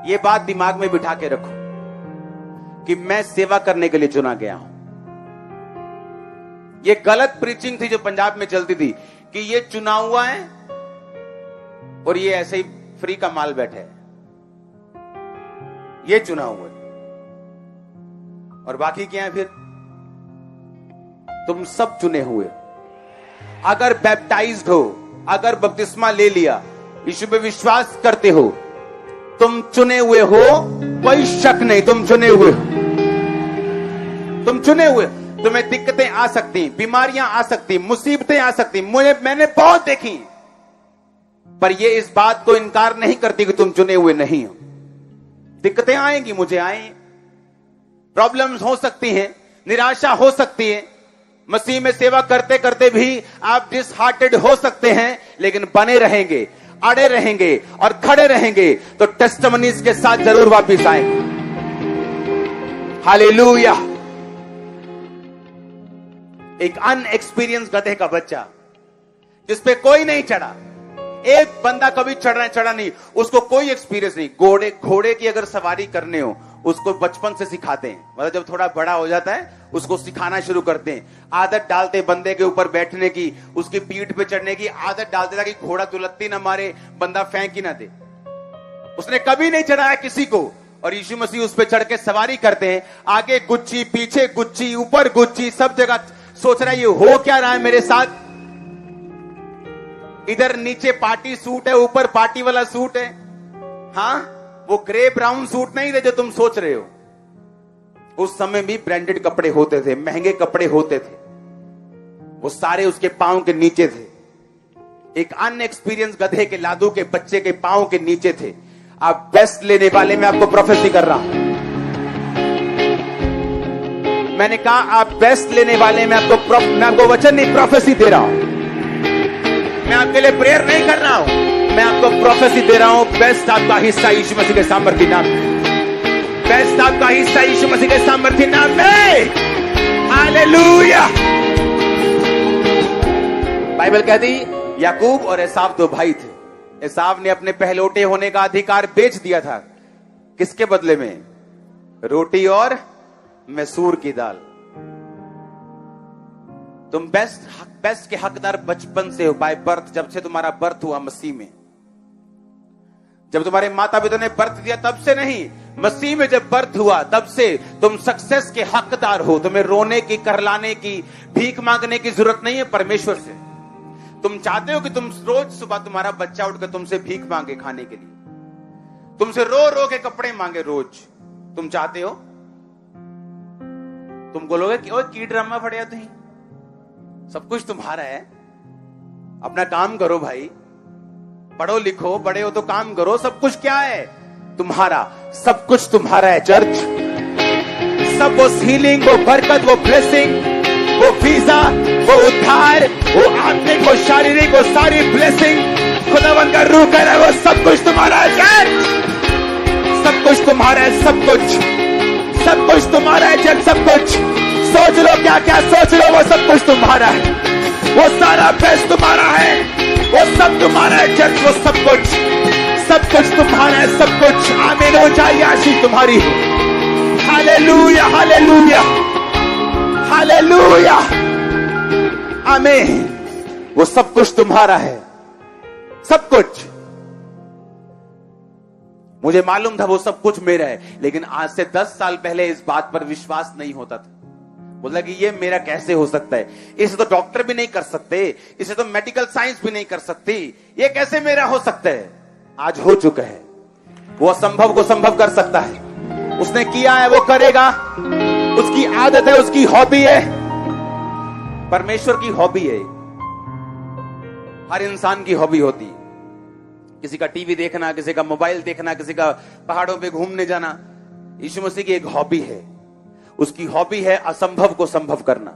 ये बात दिमाग में बिठा के रखो कि मैं सेवा करने के लिए चुना गया हूं। ये गलत प्रीचिंग थी जो पंजाब में चलती थी कि ये चुना हुआ है और ये ऐसे ही फ्री का माल बैठे है, ये चुना हुआ है और बाकी क्या है फिर? तुम सब चुने हुए। अगर बैप्टाइज्ड हो, अगर बपतिस्मा ले लिया, यीशु पे विश्वास करते हो, तुम चुने हुए हो, कोई शक नहीं, तुम चुने हुए हो। तुम चुने हुए। तुम्हें दिक्कतें आ सकती, बीमारियां आ सकती, मुसीबतें आ सकती, मैंने बहुत देखी, पर ये इस बात को इनकार नहीं करती कि तुम चुने हुए नहीं हो। दिक्कतें आएंगी, मुझे आए, प्रॉब्लम्स हो सकती हैं, निराशा हो सकती है, मसीह में सेवा करते करते भी आप डिसहार्टेड हो सकते हैं, लेकिन बने रहेंगे, अड़े रहेंगे और खड़े रहेंगे तो टेस्टिमनीज के साथ जरूर वापस आएंगे। हालेलुया। एक अनएक्सपीरियंस गधे का बच्चा जिसपे कोई नहीं चढ़ा, एक बंदा कभी चढ़ा नहीं, उसको कोई एक्सपीरियंस नहीं। घोड़े की अगर सवारी करने हो, उसको बचपन से सिखाते हैं, मतलब जब थोड़ा बड़ा हो जाता है उसको सिखाना शुरू करते हैं, आदत डालते बंदे के ऊपर बैठने की, उसकी पीठ पे चढ़ने की आदत डालते ताकि घोड़ा दुलत्ती ना मारे, बंदा फेंक ही ना दे। उसने कभी नहीं चढ़ाया किसी को और यीशु मसीह उस पर चढ़ के सवारी करते हैं, आगे गुच्ची, पीछे गुच्ची, ऊपर गुच्ची, सब जगह सोच रहा है ये हो क्या रहा है मेरे साथ। इधर नीचे पार्टी सूट है, ऊपर पार्टी वाला सूट है। हाँ, वो ग्रे ब्राउन सूट नहीं थे जो तुम सोच रहे हो। उस समय भी ब्रांडेड कपड़े होते थे, महंगे कपड़े होते थे, वो सारे उसके पांव के नीचे थे। एक अनएक्सपीरियंस गधे के, लादू के बच्चे के पांव के नीचे थे। आप बेस्ट लेने वाले, मैं आपको प्रोफेसी कर रहा हूं। मैंने कहा आप बेस्ट लेने वाले, मैं आपको वचन नहीं, प्रोफेसी दे रहा हूं। मैं आपके लिए प्रेयर नहीं कर रहा हूं, मैं आपको प्रोफेसी दे रहा हूं। बेस्ट आपका हिस्सा यीशु मसीह के सामर्थी नाम में, बेस्ट आपका हिस्सा यीशु मसीह के सामर्थी नाम में। हालेलुया। बाइबल कहती याकूब और एसाव दो भाई थे। एसाव ने अपने पहलौठे होने का अधिकार बेच दिया था, किसके बदले में? रोटी और मैसूर की दाल। तुम बेस्ट के हकदार बचपन से हो, बाय बर्थ, जब से तुम्हारा बर्थ हुआ मसीह में। जब तुम्हारे माता पिता ने बर्थ दिया तब से नहीं, मसीह में जब बर्थ हुआ तब से तुम सक्सेस के हकदार हो। तुम्हें रोने की, करलाने की, भीख मांगने की जरूरत नहीं है परमेश्वर से। तुम चाहते हो कि तुम रोज सुबह तुम्हारा बच्चा उठकर तुमसे भीख मांगे खाने के लिए, तुमसे रो रो के कपड़े मांगे रोज, तुम चाहते हो? तुम बोलोगे कि ओए की ड्रामा फड़िया तुम, सब कुछ तुम्हारा है, अपना काम करो भाई, पढ़ो लिखो, बड़े हो तो काम करो, सब कुछ क्या है? तुम्हारा। सब कुछ तुम्हारा है चर्च। सब वो हीलिंग, वो बरकत, वो ब्लेसिंग, वो वीजा, वो उद्धार, वो आत्मिक, वो शारीरिक, वो सारी ब्लेसिंग खुदावन का रूह कर रहा है, वो सब कुछ तुम्हारा है चर्च। सब कुछ तुम्हारा है, सब कुछ तुम्हारा है चर्च। सब कुछ सोच लो, क्या क्या सोच लो, वो सब कुछ तुम्हारा है। वो सारा बेस्ट तुम्हारा है, वो सब तुम्हारा है चर्च। वो सब कुछ तुम्हारा है, सब कुछ। आमीन हो जाए, आशीष तुम्हारी हो। हालेलुया, हालेलुया, हालेलुया, आमीन। वो सब कुछ तुम्हारा है, सब कुछ। मुझे मालूम था वो सब कुछ मेरा है, लेकिन आज से 10 साल पहले इस बात पर विश्वास नहीं होता था। बोला कि ये मेरा कैसे हो सकता है, इसे तो डॉक्टर भी नहीं कर सकते, इसे तो मेडिकल साइंस भी नहीं कर सकती, ये कैसे मेरा हो सकता है? आज हो चुका है। वो असंभव को संभव कर सकता है। उसने किया है, वो करेगा। उसकी आदत है, उसकी हॉबी है, परमेश्वर की हॉबी है। हर इंसान की हॉबी होती है, किसी का टीवी देखना, किसी का मोबाइल देखना, किसी का पहाड़ों पे घूमने जाना। यीशु मसीह की एक हॉबी है, उसकी हॉबी है असंभव को संभव करना।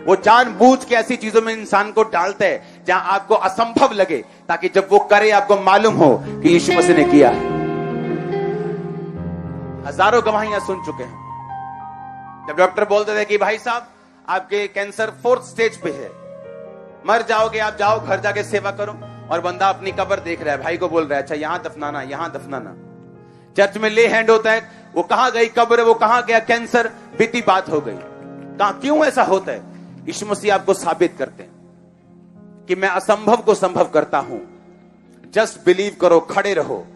वो जानबूझ के ऐसी चीजों में इंसान को डालता है जहां आपको असंभव लगे, ताकि जब वो करे आपको मालूम हो कि यीशु मसीह ने किया है। हजारों गवाहियां सुन चुके हैं। जब डॉक्टर बोलते थे कि भाई साहब आपके कैंसर 4th स्टेज पे है, मर जाओगे, आप जाओ घर जाके सेवा करो, और बंदा अपनी कब्र देख रहा है, भाई को बोल रहा है अच्छा यहां दफनाना, यहां दफनाना। चर्च में ले हैंड होता है, वो कहां गई कब्र, वो कहां गया कैंसर, बीती बात हो गई। कहां क्यों ऐसा होता है? यीशु मसीह आपको साबित करते हैं कि मैं असंभव को संभव करता हूं। जस्ट बिलीव करो, खड़े रहो।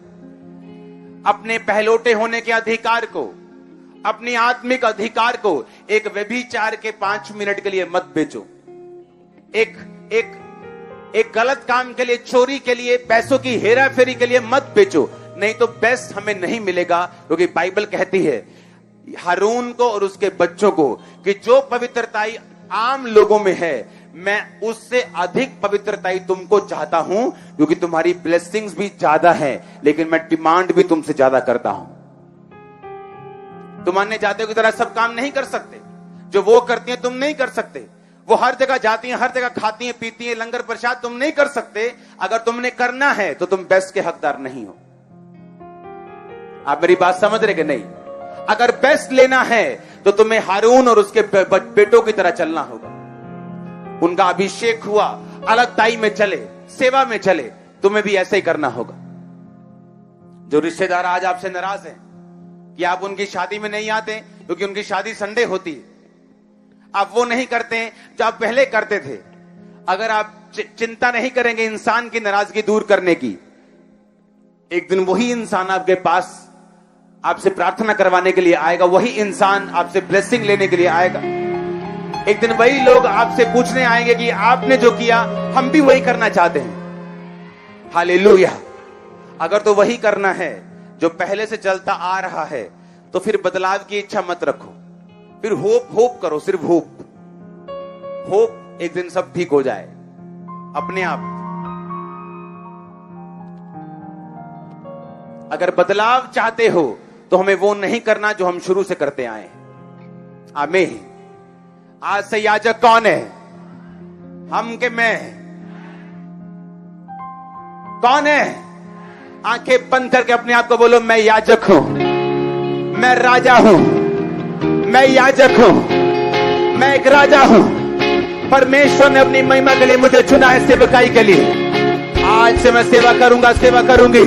अपने पहलोटे होने के अधिकार को, अपनी आत्मिक अधिकार को एक व्यभिचार के 5 मिनट के लिए मत बेचो। एक गलत काम के लिए, चोरी के लिए, पैसों की हेरा फेरी के लिए मत बेचो, नहीं तो बेस्ट हमें नहीं मिलेगा। क्योंकि बाइबल कहती है हारून को और उसके बच्चों को कि जो पवित्रताई आम लोगों में है, मैं उससे अधिक पवित्रताई तुमको चाहता हूं, क्योंकि तुम्हारी ब्लेसिंग्स भी ज्यादा है, लेकिन मैं डिमांड भी तुमसे ज्यादा करता हूं। तुम अन्य जातियों की तरह सब काम नहीं कर सकते, जो वो करती हैं तुम नहीं कर सकते। वो हर जगह जाती हैं, हर जगह खाती हैं, पीती हैं, लंगर प्रसाद तुम नहीं कर सकते। अगर तुमने करना है तो तुम बेस्ट के हकदार नहीं हो। आप मेरी बात समझ रहे कि नहीं? अगर बेस्ट लेना है तो तुम्हें हारून और उसके बेटों की तरह चलना होगा। उनका अभिषेक हुआ, अलग ताई में चले, सेवा में चले, तुम्हें भी ऐसे ही करना होगा। जो रिश्तेदार आज आपसे नाराज हैं कि आप उनकी शादी में नहीं आते, क्योंकि उनकी शादी संडे होती है, आप वो नहीं करते हैं जो आप पहले करते थे। अगर आप चिंता नहीं करेंगे इंसान की नाराजगी दूर करने की, एक दिन वही इंसान आपके पास आपसे प्रार्थना करवाने के लिए आएगा, वही इंसान आपसे ब्लेसिंग लेने के लिए आएगा। एक दिन वही लोग आपसे पूछने आएंगे कि आपने जो किया हम भी वही करना चाहते हैं। हालेलुया। अगर तो वही करना है जो पहले से चलता आ रहा है, तो फिर बदलाव की इच्छा मत रखो, फिर होप करो, सिर्फ होप एक दिन सब ठीक हो जाए अपने आप। अगर बदलाव चाहते हो तो हमें वो नहीं करना जो हम शुरू से करते आए। आमीन। आज से याजक कौन है? हम के मैं? कौन है? आंखें बंद करके अपने आप को बोलो, मैं याजक हूं, मैं राजा हूं, मैं याजक हूं, मैं एक राजा हूं। परमेश्वर ने अपनी महिमा के लिए मुझे चुना है, सेवकाई के लिए। आज से मैं सेवा करूंगा, सेवा करूंगी।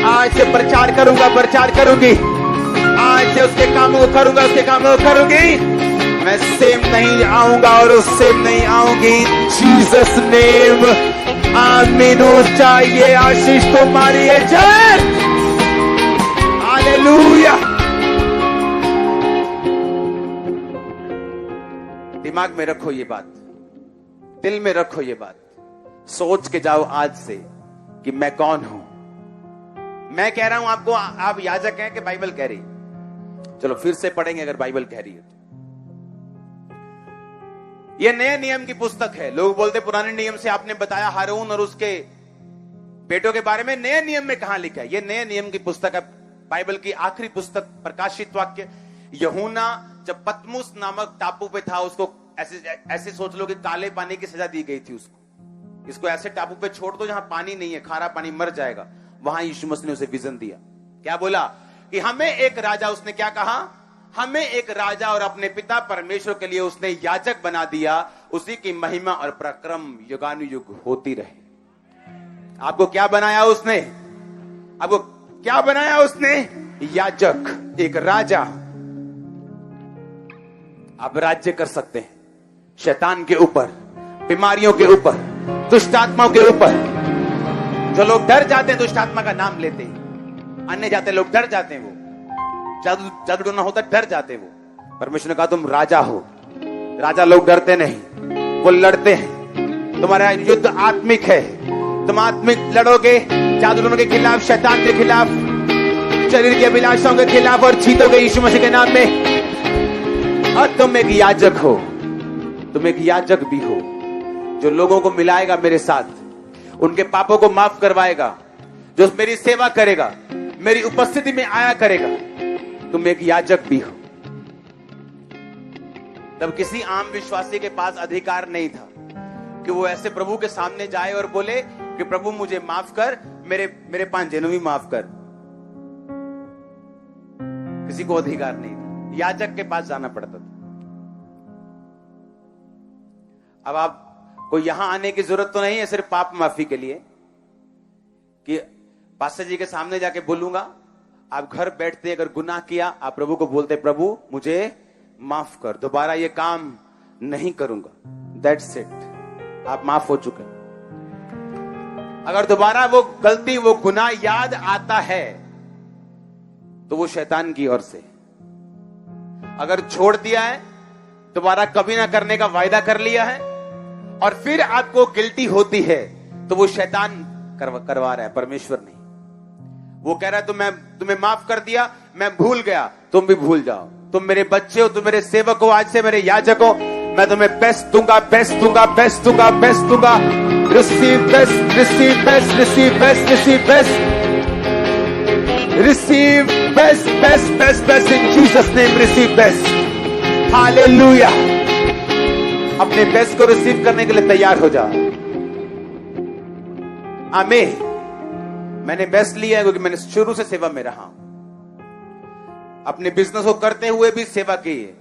आज से प्रचार करूंगा, प्रचार करूंगी। आज से उसके कामों को करूंगा, उसके कामों को करूंगी। मैं सेम नहीं आऊंगा और उस सेम नहीं आऊंगी। Jesus name. आमीन। चाहिए आशीष तुम्हारी है। जय हालेलुया। दिमाग में रखो ये बात, दिल में रखो ये बात, सोच के जाओ आज से कि मैं कौन हूं। मैं कह रहा हूं आपको, आप याजक हैं कि बाइबल कह रही? चलो फिर से पढ़ेंगे अगर बाइबल कह रही है। यह नए नियम की पुस्तक है। लोग बोलते पुराने नियम से आपने बताया हारून और उसके बेटों के बारे में, नए नियम में कहां लिखा है? यह नए नियम की पुस्तक है, बाइबल की आखिरी पुस्तक, प्रकाशित वाक्य। यूहन्ना जब पतमुस नामक टापू पे था, उसको ऐसे सोच लो कि काले पानी की सजा दी गई थी उसको। इसको ऐसे टापू पे छोड़ दो जहां पानी नहीं है, खारा पानी, मर जाएगा। वहां यीशु मसीह ने उसे विजन दिया। क्या बोला? कि हमें एक राजा, उसने क्या कहा? हमें एक राजा और अपने पिता परमेश्वर के लिए उसने याजक बना दिया। उसी की महिमा और पराक्रम युगानुयुग होती रहे। आपको क्या बनाया उसने? आपको क्या बनाया उसने? याजक, एक राजा। आप राज्य कर सकते हैं शैतान के ऊपर, बीमारियों के ऊपर, दुष्ट आत्माओं के ऊपर। जो लोग डर जाते हैं दुष्ट आत्मा का नाम लेते हैं, अन्य जाते लोग डर जाते हैं, वो जादू टोना होता डर जाते हैं वो। परमेश्वर ने कहा तुम राजा हो। राजा लोग डरते नहीं, वो लड़ते हैं। तुम्हारा युद्ध आत्मिक है, तुम आत्मिक लड़ोगे जादू टोनों के खिलाफ, शैतान के खिलाफ, शरीर के अभिलाषाओं के खिलाफ, और जीतोगे यीशु मसीह के नाम में। और तुम एक याजक हो, तुम एक याजक भी हो जो लोगों को मिलाएगा मेरे साथ, उनके पापों को माफ करवाएगा, जो मेरी सेवा करेगा, मेरी उपस्थिति में आया करेगा। तुम एक याजक भी हो। तब किसी आम विश्वासी के पास अधिकार नहीं था कि वो ऐसे प्रभु के सामने जाए और बोले कि प्रभु मुझे माफ कर, मेरे 5 जनों भी माफ कर। किसी को अधिकार नहीं था, याजक के पास जाना पड़ता था। अब आप को यहां आने की जरूरत तो नहीं है सिर्फ पाप माफी के लिए कि पास्टर जी के सामने जाके बोलूंगा आप घर बैठते अगर गुनाह किया, आप प्रभु को बोलते प्रभु मुझे माफ कर, दोबारा ये काम नहीं करूंगा, दैट्स इट, आप माफ हो चुके। अगर दोबारा वो गलती, वो गुनाह याद आता है तो वो शैतान की ओर से। अगर छोड़ दिया है, दोबारा कभी ना करने का वायदा कर लिया है और फिर आपको गिल्टी होती है, तो वो शैतान करवा रहा है, परमेश्वर नहीं। वो कह रहा है मैं तुम्हें माफ कर दिया, मैं भूल गया, तुम भी भूल जाओ। तुम मेरे बच्चे हो, तुम मेरे सेवक हो, आज से मेरे याजक हो, मैं तुम्हें बेस्ट दूंगा, बेस्ट दूंगा, बेस्ट दूंगा, बेस्ट दूंगा। Receive best, receive best, receive best, receive best, receive best, best, best, best in Jesus name, receive best. Hallelujah. अपने बेस्ट को रिसीव करने के लिए तैयार हो जाओ। आमीन। मैंने बेस्ट लिया है क्योंकि मैंने शुरू से सेवा में रहा हूं। अपने बिजनेस को करते हुए भी सेवा की है।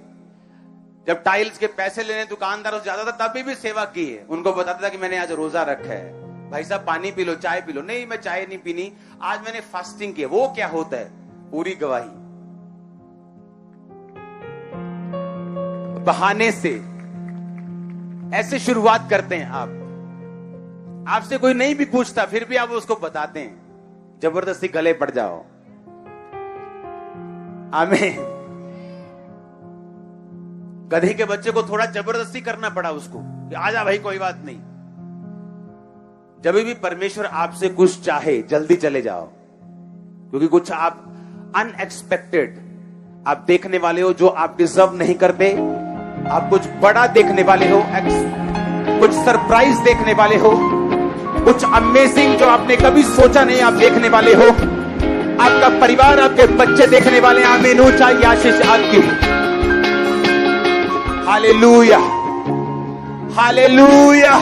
जब टाइल्स के पैसे लेने दुकानदारों से ज्यादा था तभी भी सेवा की है। उनको बताता था कि मैंने आज रोजा रखा है, भाई साहब पानी पी लो, चाय पी लो। नहीं, मैं चाय नहीं पीनी, आज मैंने फास्टिंग की है। वो क्या होता है? पूरी गवाही। बहाने से ऐसे शुरुआत करते हैं आप। आपसे कोई नहीं भी पूछता फिर भी आप उसको बताते हैं, जबरदस्ती गले पड़ जाओ। आमीन। गधे के बच्चे को थोड़ा जबरदस्ती करना पड़ा उसको कि आजा भाई, कोई बात नहीं। जब भी परमेश्वर आपसे कुछ चाहे जल्दी चले जाओ, क्योंकि कुछ आप अनएक्सपेक्टेड आप देखने वाले हो जो आप डिजर्व नहीं करते। आप कुछ बड़ा देखने वाले हो, कुछ सरप्राइज देखने वाले हो, कुछ अमेजिंग जो आपने कभी सोचा नहीं आप देखने वाले हो। आपका परिवार, आपके बच्चे देखने वाले। आमीन। ऊंचाई आशीष आपकी। Hallelujah, hallelujah.